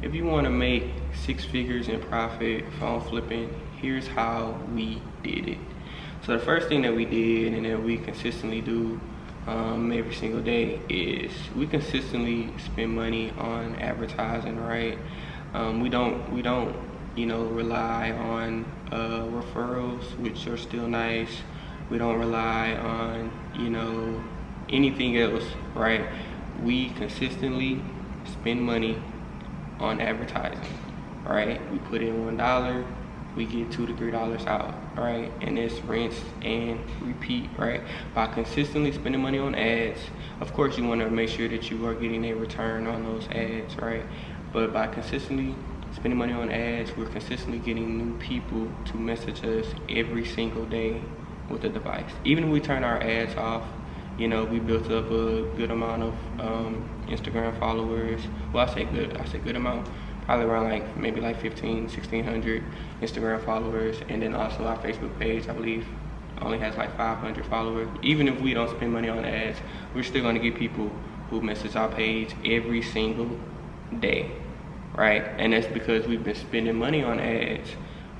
if you want to make 6 figures in profit phone flipping, here's how we did it. So the first thing that we did, and that we consistently do every single day, is we consistently spend money on advertising, right? We don't rely on referrals, which are still nice. We don't rely on anything else, right? We consistently spend money on advertising, right? We put in $1, we get $2 to $3 out, right? And it's rinse and repeat, right? By consistently spending money on ads, of course you want to make sure that you are getting a return on those ads, right? But by consistently spending money on ads, we're consistently getting new people to message us every single day with a device. Even if we turn our ads off, we built up a good amount of Instagram followers. Well, I say good amount, probably around maybe 1,500-1,600 Instagram followers. And then also our Facebook page, I believe, only has 500 followers. Even if we don't spend money on ads, we're still gonna get people who message our page every single day, right? And that's because we've been spending money on ads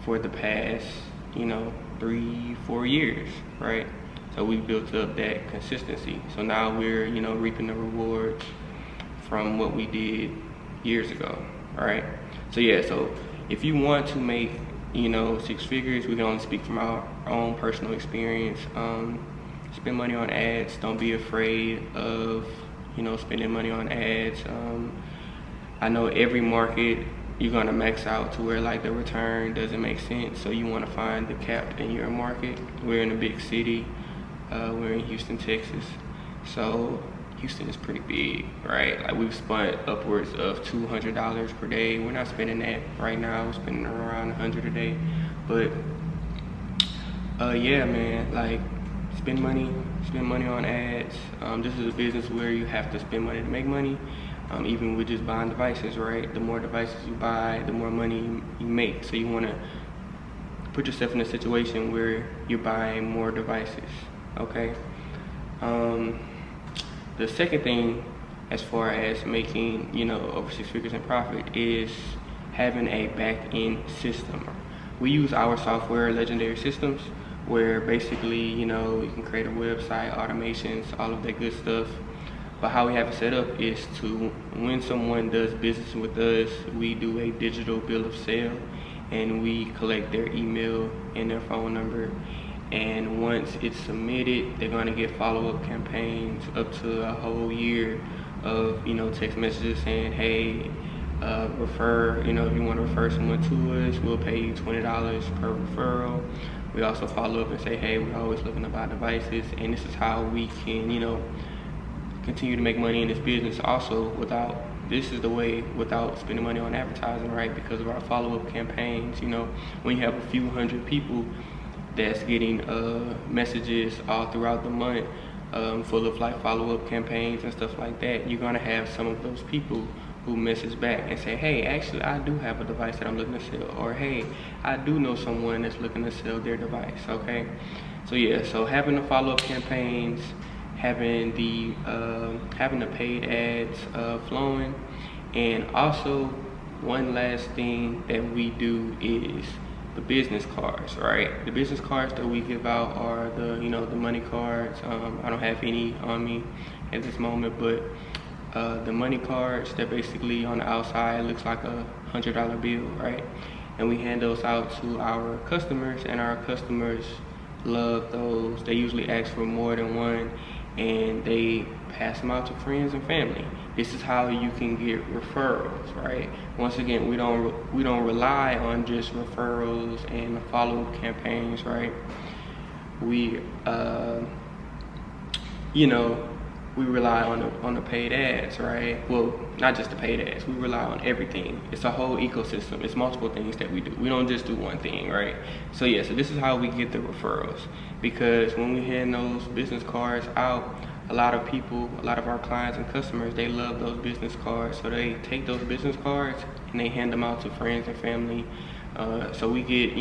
for the past, 3-4 years, right? So we built up that consistency. So now we're, reaping the rewards from what we did years ago, right? So yeah, so if you want to make, 6 figures, we can only speak from our own personal experience. Spend money on ads. Don't be afraid of, spending money on ads. I know every market you're gonna max out to where the return doesn't make sense. So you wanna find the cap in your market. We're in a big city. We're in Houston, Texas. So Houston is pretty big, right? We've spent upwards of $200 per day. We're not spending that right now. We're spending around 100 a day. But yeah, man, spend money on ads. This is a business where you have to spend money to make money. Even with just buying devices, right? The more devices you buy, the more money you make. So you want to put yourself in a situation where you're buying more devices, okay? The second thing, as far as making, over 6 figures in profit, is having a back-end system. We use our software, Legendary Systems, where basically, you can create a website, automations, all of that good stuff. But how we have it set up is to, when someone does business with us, we do a digital bill of sale, and we collect their email and their phone number. And once it's submitted, they're going to get follow-up campaigns up to a whole year of, text messages saying, hey, refer, if you want to refer someone to us, we'll pay you $20 per referral. We also follow up and say, hey, we're always looking to buy devices, and this is how we can, continue to make money in this business also without spending money on advertising, right? Because of our follow-up campaigns. When you have a few hundred people that's getting messages all throughout the month full of follow-up campaigns and stuff like that, you're gonna have some of those people who message back and say, hey, actually I do have a device that I'm looking to sell, or hey, I do know someone that's looking to sell their device, okay? So yeah, so having the follow-up campaigns, having the paid ads flowing, and also one last thing that we do is the business cards, right? The business cards that we give out are the the money cards. I don't have any on me at this moment, but the money cards that basically on the outside looks like a $100 bill, right? And we hand those out to our customers, and our customers love those. They usually ask for more than one, and they pass them out to friends and family. This is how you can get referrals, right? Once again, we don't rely on just referrals and follow-up campaigns, right? We we rely on the paid ads, right? Well, not just the paid ads, we rely on everything. It's a whole ecosystem. It's multiple things that we do. We don't just do one thing, right? So yeah, so this is how we get the referrals. Because when we hand those business cards out, a lot of people, a lot of our clients and customers, they love those business cards. So they take those business cards and they hand them out to friends and family. So we get,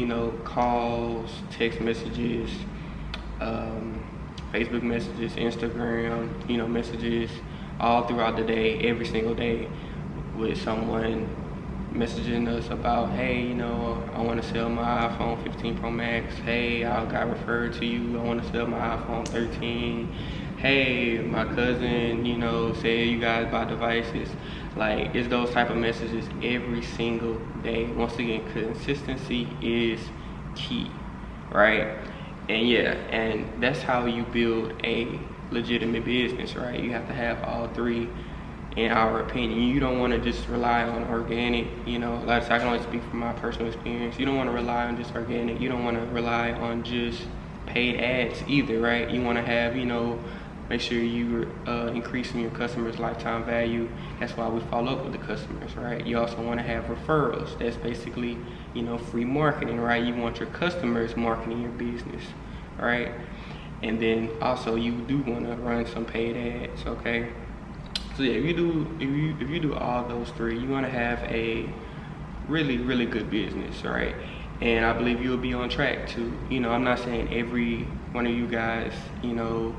calls, text messages, Facebook messages, Instagram, messages all throughout the day, every single day, with someone messaging us about, hey, you know, I want to sell my iPhone 15 Pro Max. Hey, I got referred to you. I want to sell my iPhone 13. Hey, my cousin, you know, said you guys buy devices. Like, it's those type of messages every single day. Once again, consistency is key, right? And yeah, and that's how you build a legitimate business, right? You have to have all three, in our opinion. You don't want to just rely on organic, you know, like I can only speak from my personal experience. You don't want to rely on just organic. You don't want to rely on just paid ads either, right? You want to have, you know, make sure you're increasing your customers' lifetime value. That's why we follow up with the customers, right? You also want to have referrals. That's basically, you know, free marketing, right? You want your customers marketing your business, right? And then also you do want to run some paid ads, okay? So yeah, if you do all those three, you're gonna have a really good business, right? And I believe you'll be on track to, you know, I'm not saying every one of you guys, you know,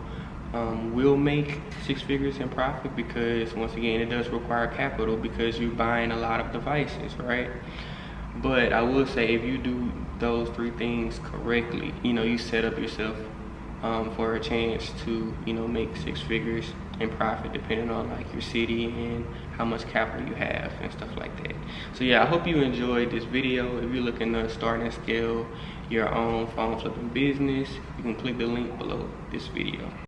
will make 6 figures in profit, because once again, it does require capital because you're buying a lot of devices, right? But I will say, if you do those three things correctly, you know, you set up yourself for a chance to, you know, make 6 figures in profit, depending on like your city and how much capital you have and stuff like that. So yeah, I hope you enjoyed this video. If you're looking to start and scale your own phone flipping business, you can click the link below this video.